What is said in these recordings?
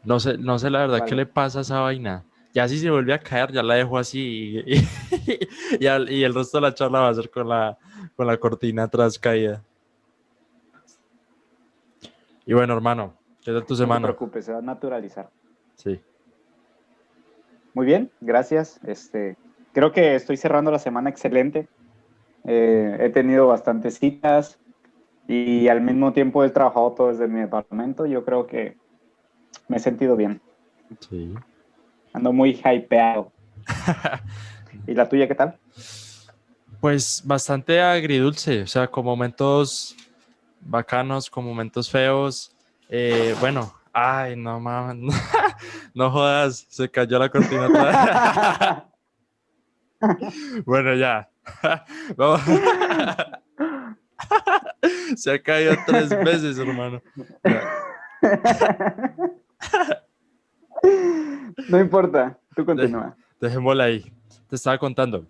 No sé la verdad qué Vale. le pasa a esa vaina. Ya si se vuelve a caer, ya la dejo así y el resto de la charla va a ser con la cortina atrás caída. Y bueno, hermano, ¿qué tal tu No te semana? preocupes, se va a naturalizar. Sí. Muy bien, gracias. Creo que estoy cerrando la semana excelente. He tenido bastantes citas y al mismo tiempo he trabajado todo desde mi departamento. Yo creo que me he sentido bien. Sí. Ando muy hypeado. ¿Y la tuya qué tal? Pues bastante agridulce, o sea, con momentos bacanos, con momentos feos. Bueno, ay, no mames, no jodas, se cayó la cortina otra vez. Bueno, ya. Vamos. Se ha caído 3 veces, hermano. Ya, No importa, tú de- continúa. dejémosla ahí. Te estaba contando.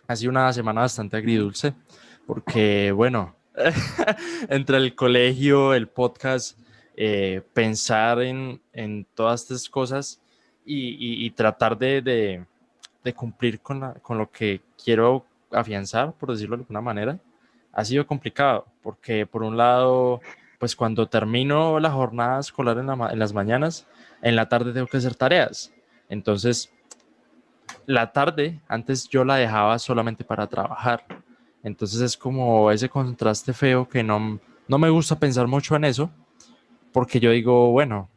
Ha sido una semana bastante Ujú. agridulce porque, bueno, entre el colegio, el podcast, pensar en todas estas cosas y tratar de cumplir con lo que quiero afianzar, por decirlo de alguna manera, ha sido complicado porque, por un lado, pues cuando termino la jornada escolar en las mañanas, en la tarde tengo que hacer tareas. Entonces, la tarde, antes yo la dejaba solamente para trabajar. Entonces es como ese contraste feo que no me gusta pensar mucho en eso, porque yo digo, bueno,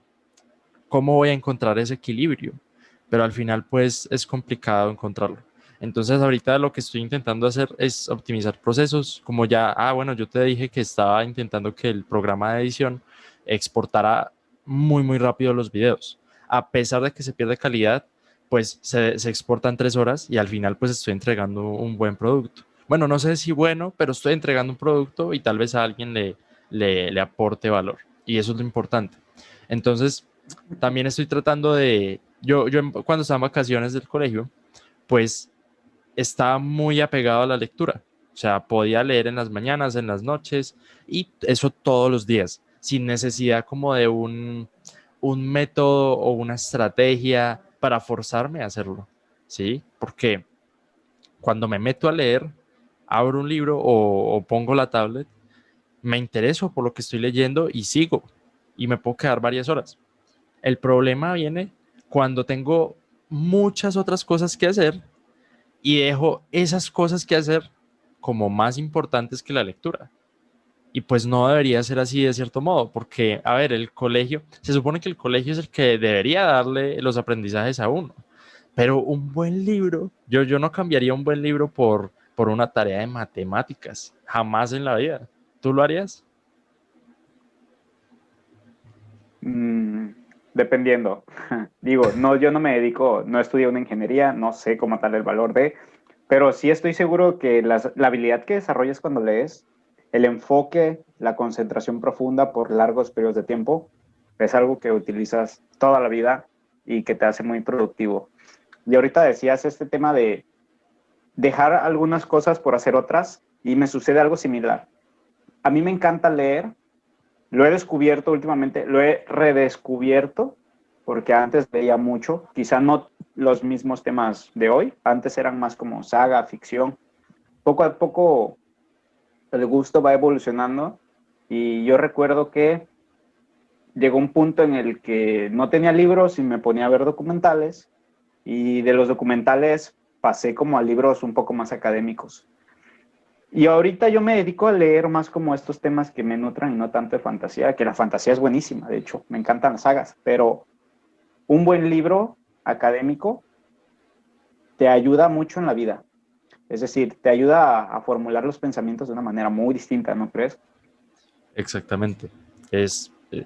¿cómo voy a encontrar ese equilibrio? Pero al final pues es complicado encontrarlo. Entonces ahorita lo que estoy intentando hacer es optimizar procesos, como ya, bueno, yo te dije que estaba intentando que el programa de edición exportara muy, muy rápido los videos. A pesar de que se pierde calidad, pues se exporta en 3 horas y al final pues estoy entregando un buen producto. Bueno, no sé si bueno, pero estoy entregando un producto y tal vez a alguien le aporte valor. Y eso es lo importante. Entonces, también estoy tratando yo cuando estaba en vacaciones del colegio, pues estaba muy apegado a la lectura. O sea, podía leer en las mañanas, en las noches y eso todos los días, sin necesidad como de un método o una estrategia para forzarme a hacerlo. ¿Sí? Porque cuando me meto a leer, abro un libro o pongo la tablet, me intereso por lo que estoy leyendo y sigo y me puedo quedar varias horas. El problema viene cuando tengo muchas otras cosas que hacer y dejo esas cosas que hacer como más importantes que la lectura. Y pues no debería ser así de cierto modo, porque, a ver, el colegio, se supone que el colegio es el que debería darle los aprendizajes a uno, pero un buen libro, yo no cambiaría un buen libro por una tarea de matemáticas, jamás en la vida. ¿Tú lo harías? Mm, dependiendo. Digo, no, yo no me dedico, no estudié una ingeniería, no sé cómo tal el valor de, pero sí estoy seguro que la habilidad que desarrollas cuando lees, el enfoque, la concentración profunda por largos periodos de tiempo, es algo que utilizas toda la vida y que te hace muy productivo. Y ahorita decías este tema de dejar algunas cosas por hacer otras y me sucede algo similar. A mí me encanta leer, lo he descubierto últimamente, lo he redescubierto, porque antes veía mucho, quizá no los mismos temas de hoy, antes eran más como saga, ficción. Poco a poco el gusto va evolucionando y yo recuerdo que llegó un punto en el que no tenía libros y me ponía a ver documentales y de los documentales pasé como a libros un poco más académicos. Y ahorita yo me dedico a leer más como estos temas que me nutran y no tanto de fantasía, que la fantasía es buenísima, de hecho, me encantan las sagas, pero un buen libro académico te ayuda mucho en la vida. Es decir, te ayuda a formular los pensamientos de una manera muy distinta, ¿no crees? Exactamente.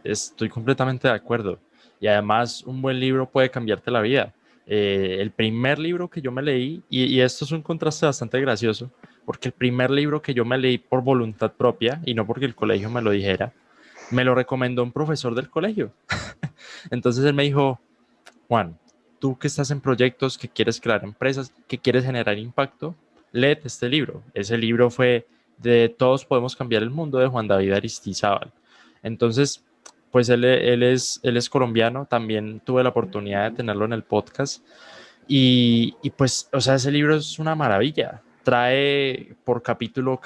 Estoy completamente de acuerdo. Y además, un buen libro puede cambiarte la vida. El primer libro que yo me leí, y esto es un contraste bastante gracioso, porque el primer libro que yo me leí por voluntad propia, y no porque el colegio me lo dijera, me lo recomendó un profesor del colegio. Entonces él me dijo, Juan, tú que estás en proyectos, que quieres crear empresas, que quieres generar impacto, léete este libro. Ese libro fue de Todos podemos cambiar el mundo de Juan David Aristizábal. Entonces, pues él es colombiano, también tuve la oportunidad de tenerlo en el podcast y pues, o sea, ese libro es una maravilla. Trae por capítulo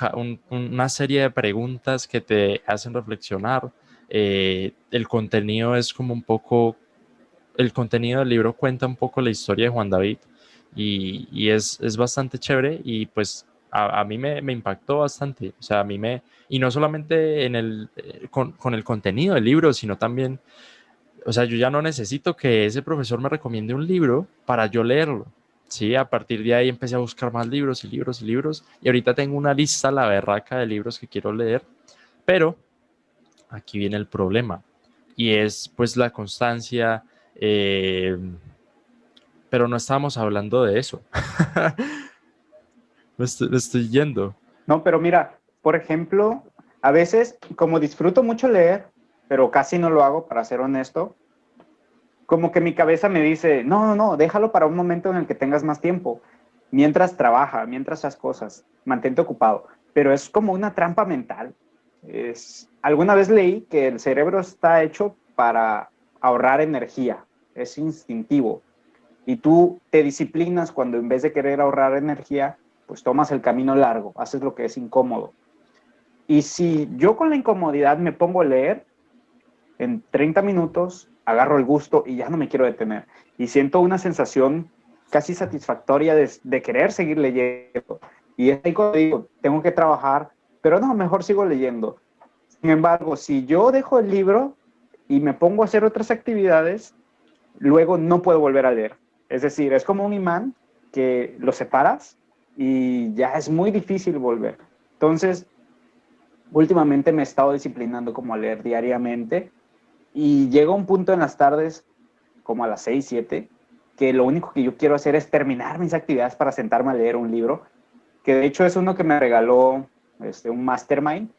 una serie de preguntas que te hacen reflexionar. El contenido es como un poco, el contenido del libro cuenta un poco la historia de Juan David y es bastante chévere y pues a mí me impactó bastante. O sea, y no solamente con el contenido del libro, sino también, o sea, yo ya no necesito que ese profesor me recomiende un libro para yo leerlo. Sí, a partir de ahí empecé a buscar más libros y libros y libros. Y ahorita tengo una lista, la berraca de libros que quiero leer. Pero aquí viene el problema. Y es pues la constancia. eh, pero no estábamos hablando de eso. Me estoy yendo. No, pero mira, por ejemplo, a veces, como disfruto mucho leer, pero casi no lo hago, para ser honesto, como que mi cabeza me dice, no, no, no, déjalo para un momento en el que tengas más tiempo, mientras trabaja, mientras haces cosas, mantente ocupado. Pero es como una trampa mental. Alguna vez leí que el cerebro está hecho para ahorrar energía, es instintivo. Y tú te disciplinas cuando en vez de querer ahorrar energía, pues tomas el camino largo, haces lo que es incómodo. Y si yo con la incomodidad me pongo a leer, en 30 minutos agarro el gusto y ya no me quiero detener. Y siento una sensación casi satisfactoria de querer seguir leyendo. Y es ahí cuando digo, tengo que trabajar, pero no, mejor sigo leyendo. Sin embargo, si yo dejo el libro y me pongo a hacer otras actividades, luego no puedo volver a leer. Es decir, es como un imán que lo separas y ya es muy difícil volver. Entonces, últimamente me he estado disciplinando como a leer diariamente y llega un punto en las tardes, como a las 6 7 que lo único que yo quiero hacer es terminar mis actividades para sentarme a leer un libro, que de hecho es uno que me regaló un mastermind,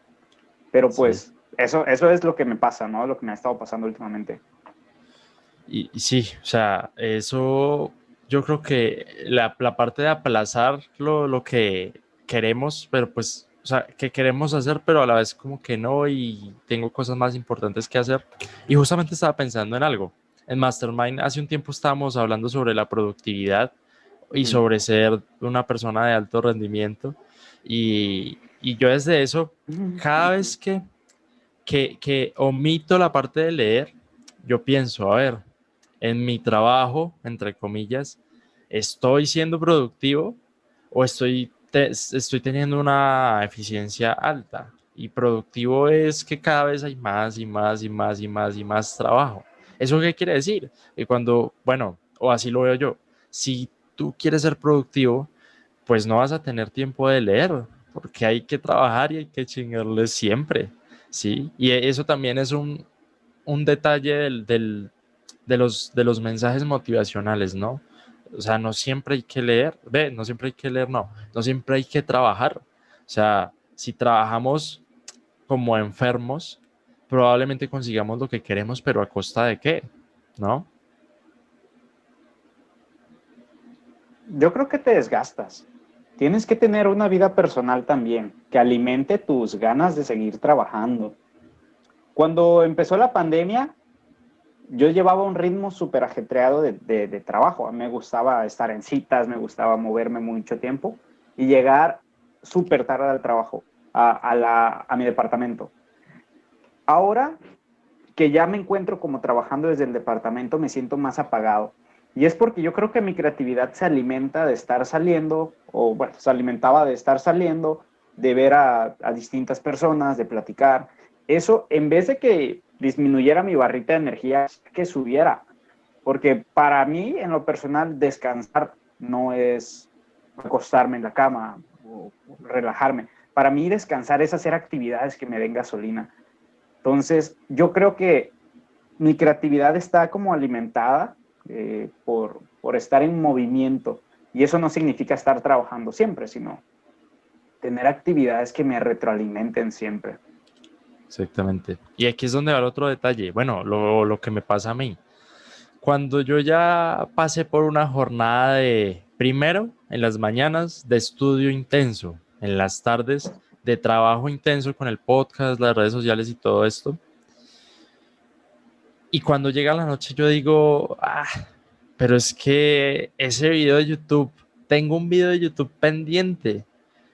pero Sí. pues eso es lo que me pasa, ¿no? Lo que me ha estado pasando últimamente. Y sí, o sea, eso yo creo que la parte de aplazar lo que queremos, pero pues, o sea, que queremos hacer, pero a la vez como que no y tengo cosas más importantes que hacer. Y justamente estaba pensando en algo. En Mastermind hace un tiempo estábamos hablando sobre la productividad y Uh-huh. sobre ser una persona de alto rendimiento. Y yo desde eso, cada vez que omito la parte de leer, yo pienso, a ver, en mi trabajo, entre comillas, ¿estoy siendo productivo o estoy teniendo una eficiencia alta? Y productivo es que cada vez hay más y más y más y más y más trabajo. ¿Eso qué quiere decir? Que cuando, bueno, o así lo veo yo, si tú quieres ser productivo, pues no vas a tener tiempo de leer, porque hay que trabajar y hay que chingarle siempre, ¿sí? Y eso también es un detalle de los mensajes motivacionales, ¿no? O sea, no siempre hay que leer, no siempre hay que leer, no siempre hay que trabajar. O sea, si trabajamos como enfermos, probablemente consigamos lo que queremos, pero ¿a costa de qué? ¿No? Yo creo que te desgastas. Tienes que tener una vida personal también, que alimente tus ganas de seguir trabajando. Cuando empezó la pandemia, yo llevaba un ritmo súper ajetreado de trabajo. Me gustaba estar en citas, me gustaba moverme mucho tiempo y llegar súper tarde al trabajo, a mi departamento. Ahora que ya me encuentro como trabajando desde el departamento, me siento más apagado. Y es porque yo creo que mi creatividad se alimenta de estar saliendo, o bueno, se alimentaba de estar saliendo, de ver a distintas personas, de platicar. Eso, en vez de que disminuyera mi barrita de energía, que subiera. Porque para mí, en lo personal, descansar no es acostarme en la cama o relajarme. Para mí, descansar es hacer actividades que me den gasolina. Entonces, yo creo que mi creatividad está como alimentada por estar en movimiento. Y eso no significa estar trabajando siempre, sino tener actividades que me retroalimenten siempre. Exactamente. Y aquí es donde va el otro detalle. Bueno, lo que me pasa a mí. Cuando yo ya pasé por una jornada de, primero, en las mañanas de estudio intenso, en las tardes de trabajo intenso con el podcast, las redes sociales y todo esto, Y cuando llega la noche yo digo, pero es que ese video de YouTube, tengo un video de YouTube pendiente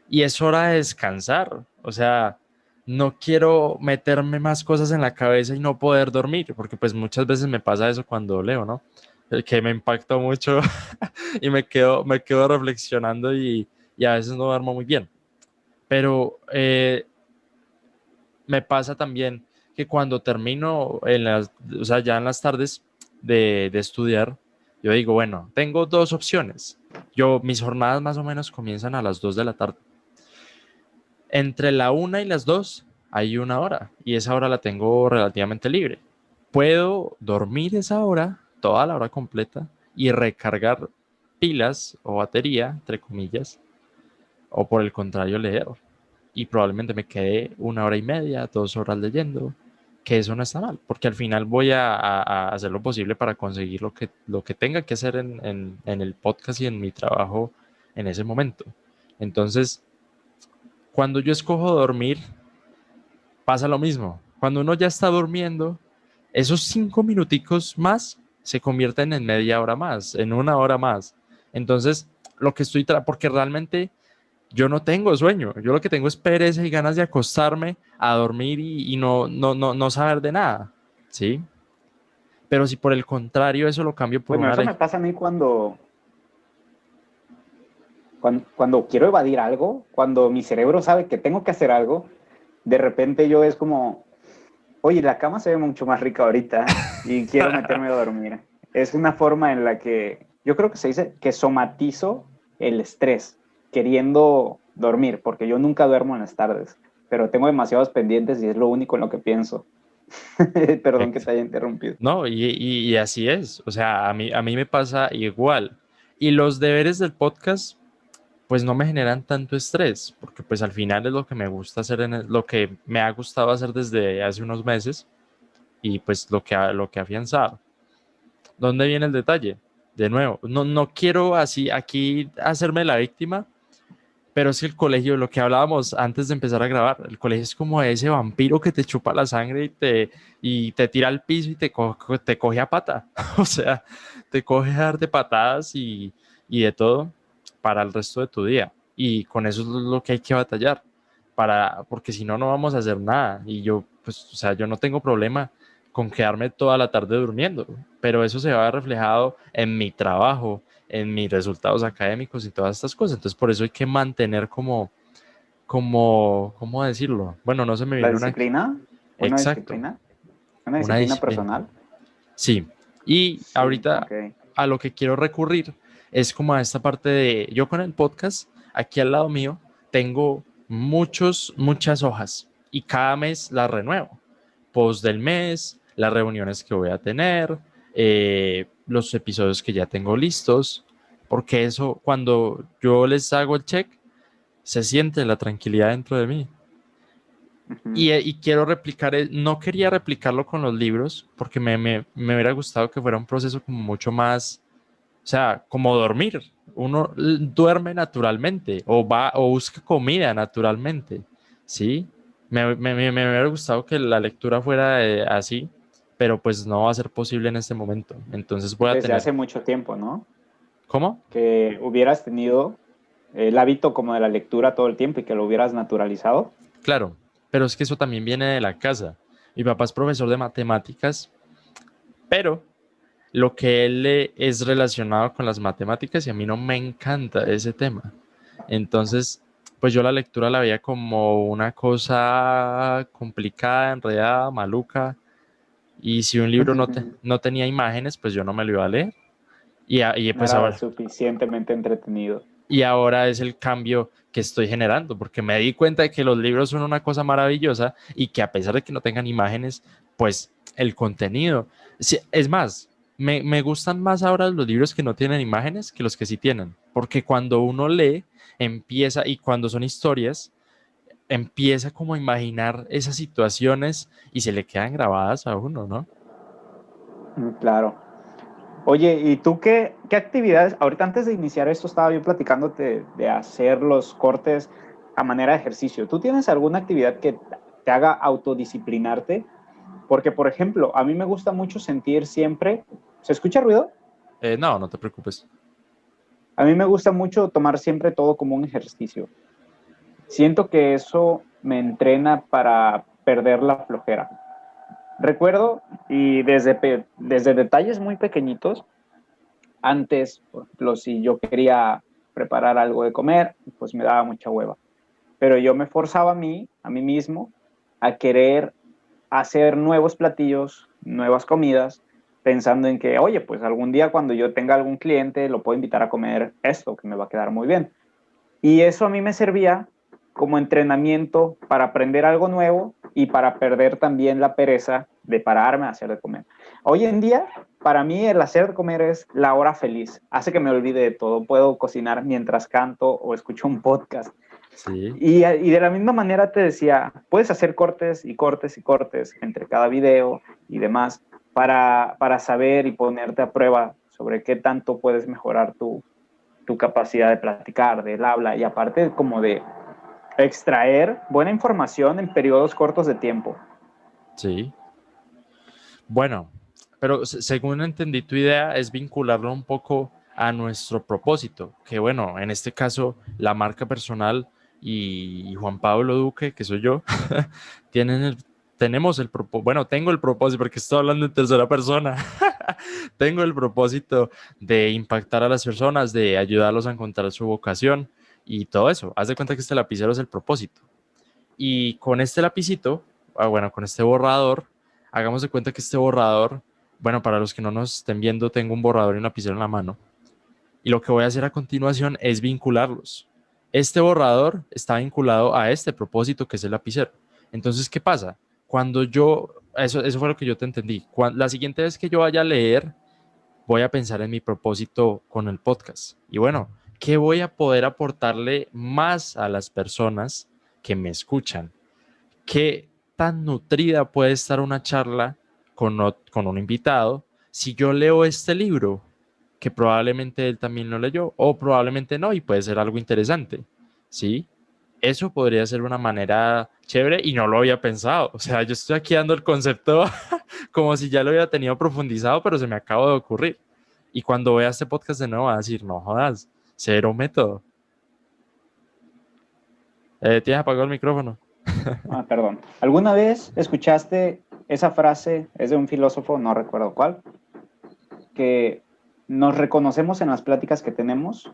y es hora de descansar. O sea, no quiero meterme más cosas en la cabeza y no poder dormir, porque pues muchas veces me pasa eso cuando leo, ¿no? El que me impactó mucho y me quedo reflexionando y a veces no duermo muy bien. Pero me pasa también que cuando termino o sea, ya en las tardes de estudiar, yo digo, bueno, tengo dos opciones. Mis jornadas más o menos comienzan a las 2 de la tarde. Entre la 1 y las 2 hay una hora y esa hora la tengo relativamente libre. Puedo dormir esa hora, toda la hora completa, y recargar pilas o batería, entre comillas, o por el contrario leer. Y probablemente me quede 1 hora y media, 2 horas leyendo, que eso no está mal, porque al final voy a hacer lo posible para conseguir lo que tenga que hacer en el podcast y en mi trabajo en ese momento. Entonces, cuando yo escojo dormir, pasa lo mismo. Cuando uno ya está durmiendo, esos 5 minuticos más se convierten en media hora más, en 1 hora más. Entonces, lo que porque realmente yo no tengo sueño, yo lo que tengo es pereza y ganas de acostarme a dormir y no saber de nada, ¿sí? Pero si por el contrario eso lo cambio por Bueno, una eso me pasa a mí cuando quiero evadir algo, cuando mi cerebro sabe que tengo que hacer algo, de repente yo es como, oye, la cama se ve mucho más rica ahorita y quiero meterme a dormir. Es una forma en la que yo creo que se dice que somatizo el estrés, queriendo dormir, porque yo nunca duermo en las tardes, pero tengo demasiados pendientes y es lo único en lo que pienso. Perdón que te haya interrumpido. No, y así es. O sea, a mí me pasa igual. Y los deberes del podcast, pues no me generan tanto estrés, porque pues al final es lo que me gusta hacer, lo que me ha gustado hacer desde hace unos meses y pues lo que afianzar. ¿Dónde viene el detalle? De nuevo, no quiero así aquí hacerme la víctima, pero es que el colegio, lo que hablábamos antes de empezar a grabar, el colegio es como ese vampiro que te chupa la sangre y te tira al piso y te coge a pata. O sea, te coge a darte patadas y de todo para el resto de tu día. Y con eso es lo que hay que batallar, porque si no, no vamos a hacer nada. Y yo, pues, o sea, yo no tengo problema con quedarme toda la tarde durmiendo, pero eso se va a ver reflejado en mi trabajo, en mis resultados académicos y todas estas cosas. Entonces, por eso hay que mantener ¿cómo decirlo? Bueno, no se me ¿La viene una. disciplina? ¿Una Exacto, disciplina? ¿Una una disciplina disciplina. personal? Sí, y Sí, ahorita ok. a lo que quiero recurrir es como a esta parte yo con el podcast, aquí al lado mío, tengo muchas hojas y cada mes las renuevo. Post del mes, las reuniones que voy a tener, los episodios que ya tengo listos, porque eso, cuando yo les hago el check, se siente la tranquilidad dentro de mí. Ujú. Y quiero replicar, no quería replicarlo con los libros, porque me hubiera gustado que fuera un proceso como mucho más, o sea, como dormir. Uno duerme naturalmente o busca comida naturalmente, ¿sí? Me hubiera gustado que la lectura fuera así, pero pues no va a ser posible en este momento. Entonces voy a Desde tener, hace mucho tiempo, ¿no? ¿cómo? Que hubieras tenido el hábito como de la lectura todo el tiempo y que lo hubieras naturalizado. Claro, pero es que eso también viene de la casa. Mi papá es profesor de matemáticas, pero lo que él es relacionado con las matemáticas y a mí no me encanta ese tema. Entonces, pues yo la lectura la veía como una cosa complicada, enredada, maluca, y si un libro no tenía imágenes, pues yo no me lo iba a leer. No Pues era ahora, suficientemente entretenido. y ahora es el cambio que estoy generando, porque me di cuenta de que los libros son una cosa maravillosa y que a pesar de que no tengan imágenes, pues el contenido, sí, es más, me gustan más ahora los libros que no tienen imágenes que los que sí tienen, porque cuando uno lee, empieza, y cuando son historias, empieza como a imaginar esas situaciones y se le quedan grabadas a uno, ¿no? Claro. Oye, ¿y tú qué actividades? Ahorita antes de iniciar esto estaba yo platicándote de hacer los cortes a manera de ejercicio. ¿Tú tienes alguna actividad que te haga autodisciplinarte? Porque, por ejemplo, a mí me gusta mucho sentir siempre... ¿Se escucha ruido? No, no te preocupes. A mí me gusta mucho tomar siempre todo como un ejercicio. Siento que eso me entrena para perder la flojera. Recuerdo, y desde detalles muy pequeñitos, antes, por ejemplo, si yo quería preparar algo de comer, pues me daba mucha hueva. Pero yo me forzaba a mí mismo, a querer hacer nuevos platillos, nuevas comidas, pensando en que, oye, pues algún día cuando yo tenga algún cliente, lo puedo invitar a comer esto, que me va a quedar muy bien. Y eso a mí me servía como entrenamiento para aprender algo nuevo y para perder también la pereza de pararme a hacer de comer. Hoy en día, para mí el hacer de comer es la hora feliz. Hace que me olvide de todo. Puedo cocinar mientras canto o escucho un podcast. Sí, Y de la misma manera te decía, puedes hacer cortes y cortes y cortes entre cada video y demás para saber y ponerte a prueba sobre qué tanto puedes mejorar tu capacidad de platicar, del habla y aparte como de extraer buena información en periodos cortos de tiempo. sí. Bueno, pero según entendí tu idea es vincularlo un poco a nuestro propósito, que bueno, en este caso la marca personal y Juan Pablo Duque, que soy yo, tienen tenemos el propósito, bueno, tengo el propósito, porque estoy hablando en tercera persona, tengo el propósito de impactar a las personas, de ayudarlos a encontrar su vocación y todo eso. Haz de cuenta que este lapicero es el propósito. Y con este lapicito, bueno, con este borrador, hagamos de cuenta que este borrador, bueno, para los que no nos estén viendo, tengo un borrador y un lapicero en la mano. Y lo que voy a hacer a continuación es vincularlos. Este borrador está vinculado a este propósito que es el lapicero. Entonces, ¿qué pasa? Cuando eso fue lo que yo te entendí. La siguiente vez que yo vaya a leer, voy a pensar en mi propósito con el podcast. Y bueno, ¿qué voy a poder aportarle más a las personas que me escuchan? ¿Qué tan nutrida puede estar una charla con un invitado si yo leo este libro, que probablemente él también lo leyó, o probablemente no, y puede ser algo interesante? ¿Sí? Eso podría ser una manera chévere y no lo había pensado. O sea, yo estoy aquí dando el concepto como si ya lo hubiera tenido profundizado, pero se me acaba de ocurrir. Y cuando vea este podcast de nuevo, va a decir, no jodas, cero método. ¿Tienes apagado el micrófono? Perdón. ¿Alguna vez escuchaste esa frase? Es de un filósofo, no recuerdo cuál, que nos reconocemos en las pláticas que tenemos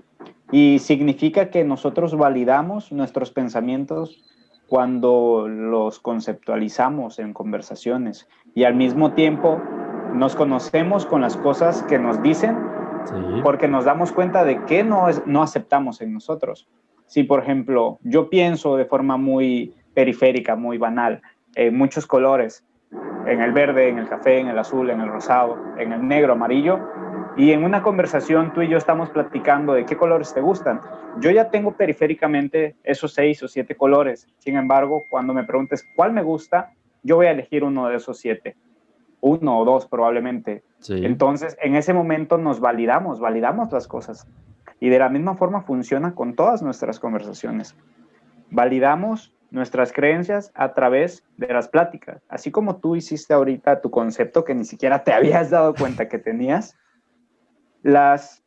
y significa que nosotros validamos nuestros pensamientos cuando los conceptualizamos en conversaciones y al mismo tiempo nos conocemos con las cosas que nos dicen Sí, porque nos damos cuenta de que no aceptamos en nosotros. Si, por ejemplo, yo pienso de forma muy periférica, muy banal, en muchos colores, en el verde, en el café, en el azul, en el rosado, en el negro, amarillo, y en una conversación tú y yo estamos platicando de qué colores te gustan. Yo ya tengo periféricamente esos 6 o 7 colores. Sin embargo, cuando me preguntes cuál me gusta, yo voy a elegir uno de esos 7, uno o dos probablemente. sí, Entonces, en ese momento nos validamos las cosas. Y de la misma forma funciona con todas nuestras conversaciones. Validamos nuestras creencias a través de las pláticas. Así como tú hiciste ahorita tu concepto que ni siquiera te habías dado cuenta que tenías, las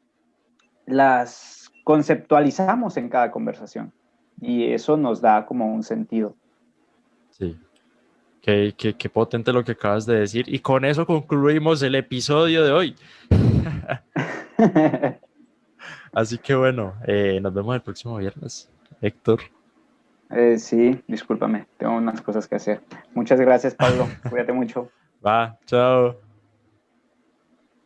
conceptualizamos en cada conversación. Y eso nos da como un sentido. sí. Qué potente lo que acabas de decir. Y con eso concluimos el episodio de hoy. Así que bueno, nos vemos el próximo viernes, Héctor. Sí, discúlpame, tengo unas cosas que hacer. Muchas gracias, Pablo. Cuídate mucho. Va, chao.